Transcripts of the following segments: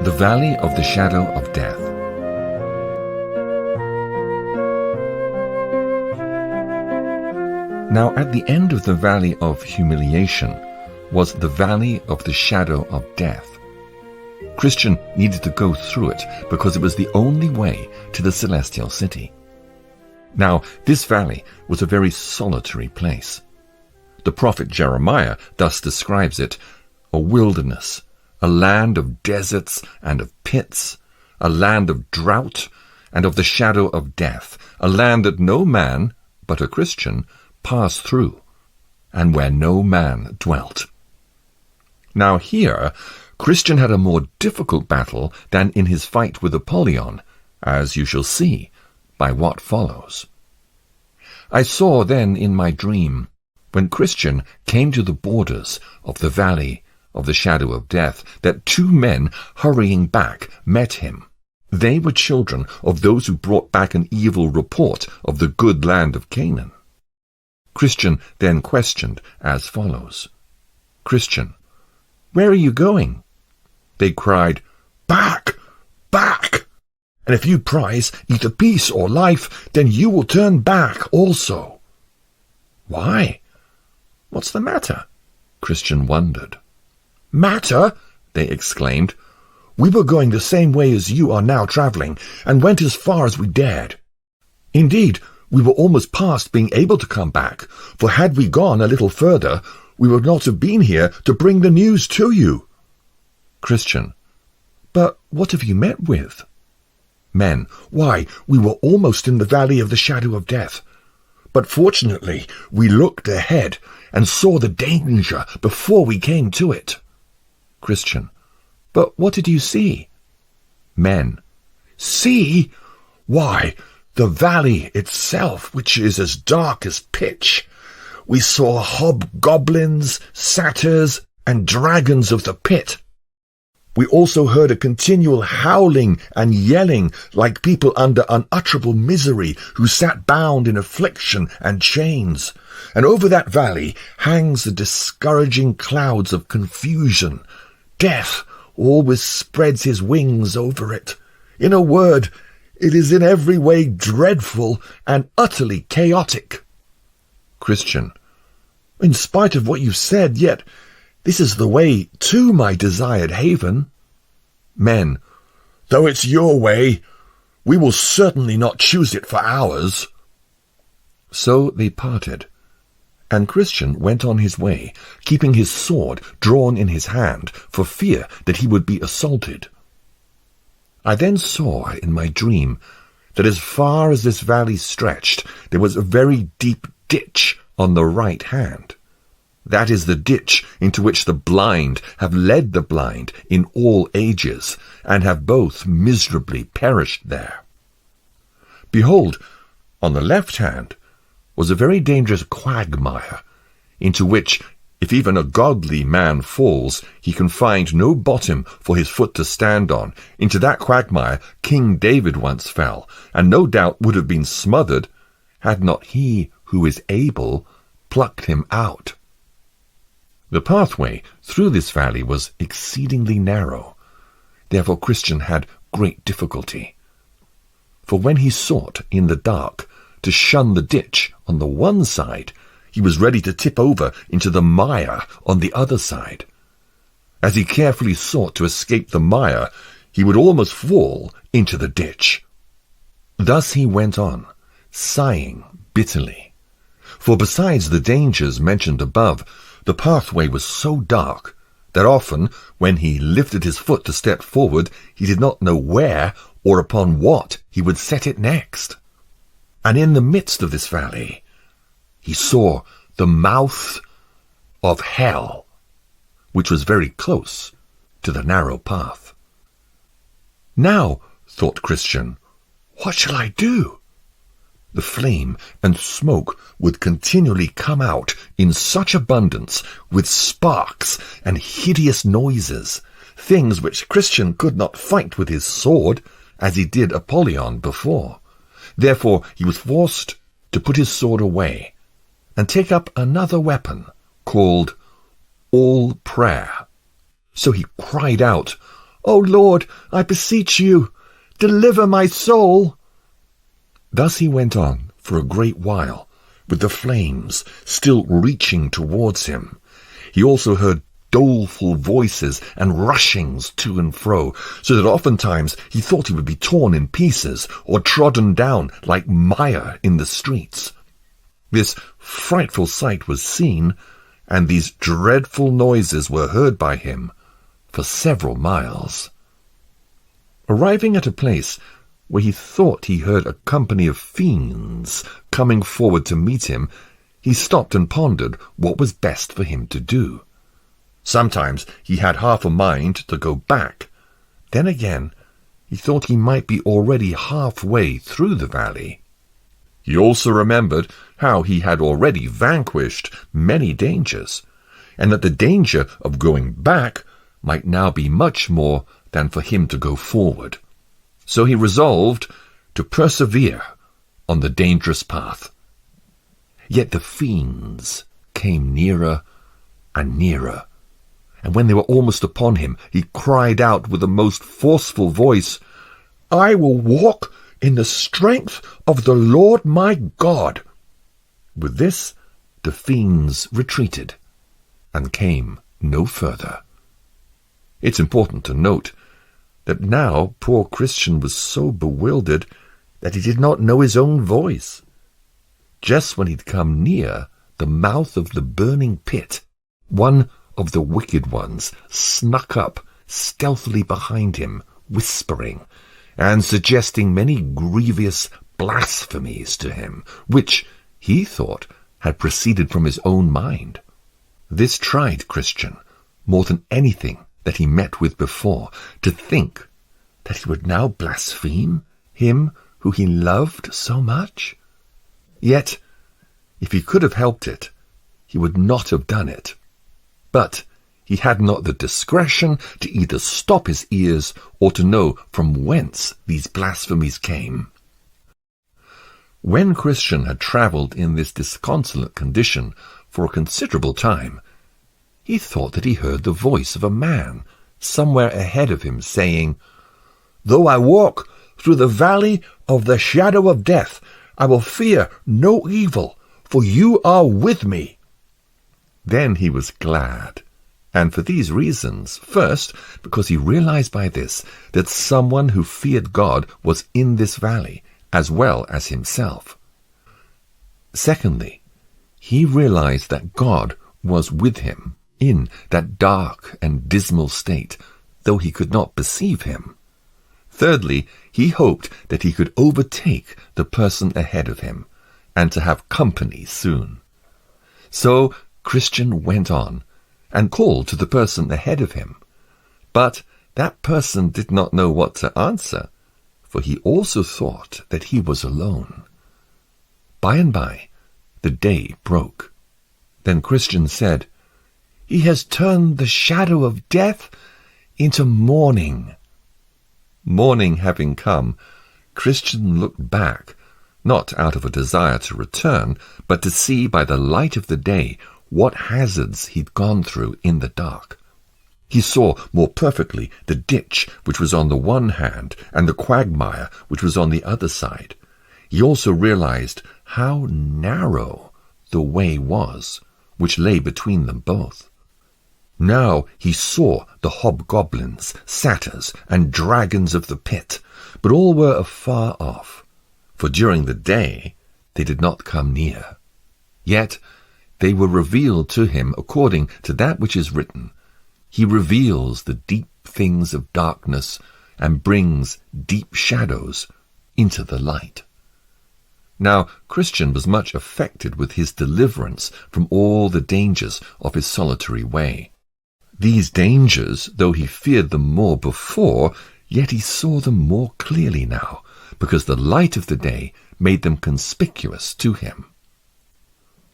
The Valley of the Shadow of Death. Now at the end of the Valley of Humiliation was the Valley of the Shadow of Death. Christian needed to go through it because it was the only way to the celestial city. Now, this valley was a very solitary place. The prophet Jeremiah thus describes it: a wilderness, a land of deserts and of pits, a land of drought and of the shadow of death, a land that no man, but a Christian, passed through, and where no man dwelt. Now here, Christian had a more difficult battle than in his fight with Apollyon, as you shall see by what follows. I saw then in my dream, when Christian came to the borders of the valley of the shadow of death, that two men hurrying back met him. They were children of those who brought back an evil report of the good land of Canaan. Christian then questioned as follows: Christian, where are you going? They cried, Back! Back! And if you prize either peace or life, then you will turn back also. Why? What's the matter? Christian wondered. Matter? They exclaimed. We were going the same way as you are now travelling, and went as far as we dared. Indeed, we were almost past being able to come back, for had we gone a little further, we would not have been here to bring the news to you. Christian, but what have you met with? Men, why, we were almost in the valley of the shadow of death. But fortunately, we looked ahead and saw the danger before we came to it. Christian, but what did you see? Men, see? Why, the valley itself, which is as dark as pitch. We saw hobgoblins, satyrs, and dragons of the pit. We also heard a continual howling and yelling like people under unutterable misery who sat bound in affliction and chains. And over that valley hangs the discouraging clouds of confusion. Death always spreads his wings over it. In a word, it is in every way dreadful and utterly chaotic. Christian, in spite of what you've said, yet this is the way to my desired haven. Men, though it's your way, we will certainly not choose it for ours. So they parted, and Christian went on his way, keeping his sword drawn in his hand for fear that he would be assaulted. I then saw in my dream that as far as this valley stretched, there was a very deep ditch on the right hand. That is the ditch into which the blind have led the blind in all ages, and have both miserably perished there. Behold, on the left hand was a very dangerous quagmire, into which, if even a godly man falls, he can find no bottom for his foot to stand on. Into that quagmire King David once fell, and no doubt would have been smothered, had not he who is able plucked him out. The pathway through this valley was exceedingly narrow. Therefore Christian had great difficulty. For when he sought in the dark to shun the ditch on the one side, he was ready to tip over into the mire on the other side. As he carefully sought to escape the mire, he would almost fall into the ditch. Thus he went on, sighing bitterly. For besides the dangers mentioned above, the pathway was so dark that often, when he lifted his foot to step forward, he did not know where or upon what he would set it next. And in the midst of this valley, he saw the mouth of hell, which was very close to the narrow path. Now, thought Christian, what shall I do? The flame and smoke would continually come out in such abundance, with sparks and hideous noises, things which Christian could not fight with his sword, as he did Apollyon before. Therefore he was forced to put his sword away, and take up another weapon, called all prayer. So he cried out, O Lord, I beseech you, deliver my soul." Thus he went on for a great while, with the flames still reaching towards him. He also heard doleful voices and rushings to and fro, so that oftentimes he thought he would be torn in pieces or trodden down like mire in the streets. This frightful sight was seen, and these dreadful noises were heard by him for several miles. Arriving at a place where he thought he heard a company of fiends coming forward to meet him, he stopped and pondered what was best for him to do. Sometimes he had half a mind to go back. Then again, he thought he might be already halfway through the valley. He also remembered how he had already vanquished many dangers, and that the danger of going back might now be much more than for him to go forward. So he resolved to persevere on the dangerous path. Yet the fiends came nearer and nearer, and when they were almost upon him, he cried out with a most forceful voice, "I will walk in the strength of the Lord my God." With this, the fiends retreated and came no further. It's important to note that now poor Christian was so bewildered that he did not know his own voice. Just when he'd come near the mouth of the burning pit, one of the wicked ones snuck up stealthily behind him, whispering and suggesting many grievous blasphemies to him, which he thought had proceeded from his own mind. This tried Christian more than anything that he met with before, to think that he would now blaspheme him who he loved so much. Yet, if he could have helped it, he would not have done it. But he had not the discretion to either stop his ears or to know from whence these blasphemies came. When Christian had travelled in this disconsolate condition for a considerable time, he thought that he heard the voice of a man somewhere ahead of him saying, "Though I walk through the valley of the shadow of death, I will fear no evil, for you are with me." Then he was glad, and for these reasons. First, because he realized by this that someone who feared God was in this valley, as well as himself. Secondly, he realized that God was with him in that dark and dismal state, though he could not perceive him. Thirdly, he hoped that he could overtake the person ahead of him, and to have company soon. So Christian went on, and called to the person ahead of him. But that person did not know what to answer, for he also thought that he was alone. By and by, the day broke. Then Christian said, "He has turned the shadow of death into morning." Morning having come, Christian looked back, not out of a desire to return, but to see by the light of the day what hazards he'd gone through in the dark. He saw more perfectly the ditch which was on the one hand and the quagmire which was on the other side. He also realized how narrow the way was which lay between them both. Now he saw the hobgoblins, satyrs, and dragons of the pit, but all were afar off, for during the day they did not come near. Yet they were revealed to him according to that which is written, "He reveals the deep things of darkness and brings deep shadows into the light." Now Christian was much affected with his deliverance from all the dangers of his solitary way. These dangers, though he feared them more before, yet he saw them more clearly now, because the light of the day made them conspicuous to him.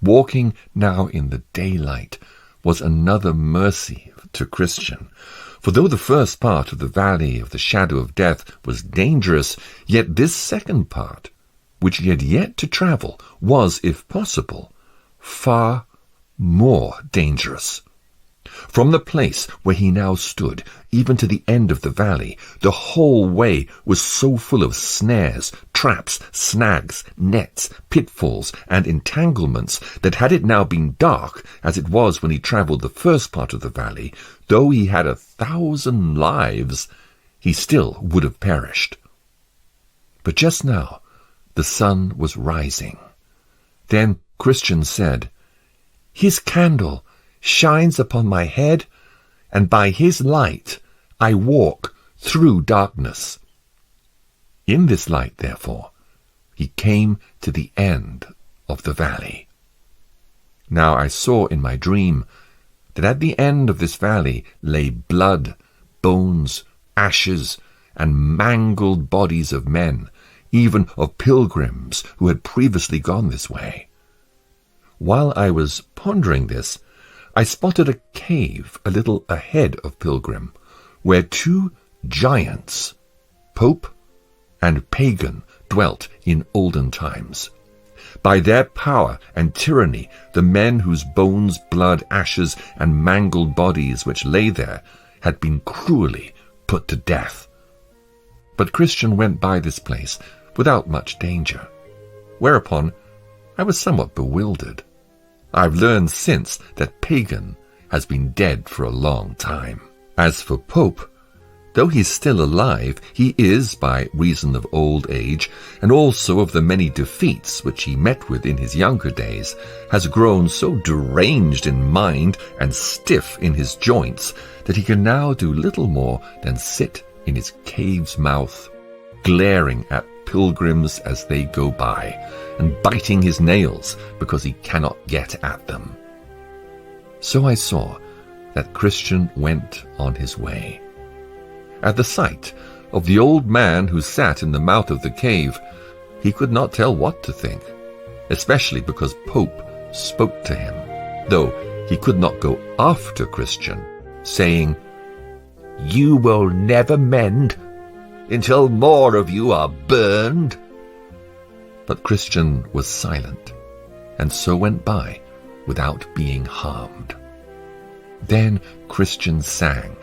Walking now in the daylight was another mercy to Christian, for though the first part of the valley of the shadow of death was dangerous, yet this second part, which he had yet to travel, was, if possible, far more dangerous. From the place where he now stood, even to the end of the valley, the whole way was so full of snares, traps, snags, nets, pitfalls, and entanglements that had it now been dark, as it was when he travelled the first part of the valley, though he had 1,000 lives, he still would have perished. But just now the sun was rising. Then Christian said, "His candle shines upon my head, and by his light I walk through darkness." In this light, therefore, he came to the end of the valley. Now I saw in my dream that at the end of this valley lay blood, bones, ashes, and mangled bodies of men, even of pilgrims who had previously gone this way. While I was pondering this, I spotted a cave a little ahead of Pilgrim, where 2 giants, Pope and Pagan, dwelt in olden times. By their power and tyranny, the men whose bones, blood, ashes, and mangled bodies which lay there had been cruelly put to death. But Christian went by this place without much danger, whereupon I was somewhat bewildered. I've learned since that Pagan has been dead for a long time. As for Pope, though he's still alive, he is, by reason of old age, and also of the many defeats which he met with in his younger days, has grown so deranged in mind and stiff in his joints that he can now do little more than sit in his cave's mouth, glaring at pilgrims as they go by, and biting his nails because he cannot get at them. So I saw that Christian went on his way. At the sight of the old man who sat in the mouth of the cave, he could not tell what to think, especially because Pope spoke to him, though he could not go after Christian, saying, "You will never mend until more of you are burned." But Christian was silent, and so went by without being harmed. Then Christian sang,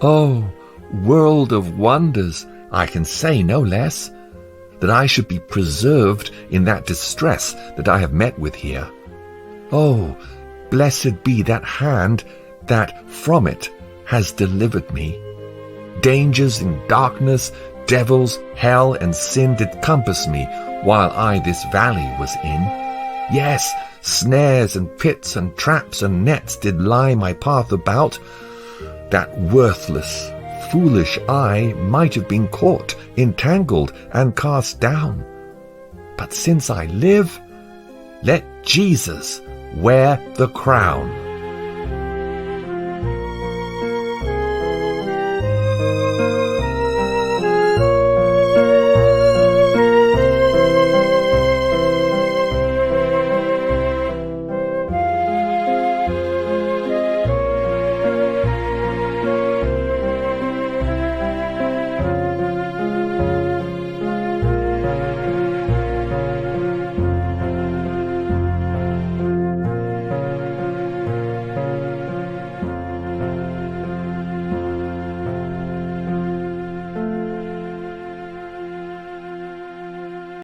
"Oh, world of wonders, I can say no less, that I should be preserved in that distress that I have met with here. Oh, blessed be that hand that from it has delivered me. Dangers and darkness, devils, hell, and sin did compass me while I this valley was in. Yes, snares and pits and traps and nets did lie my path about, that worthless, foolish I might have been caught, entangled, and cast down. But since I live, let Jesus wear the crown."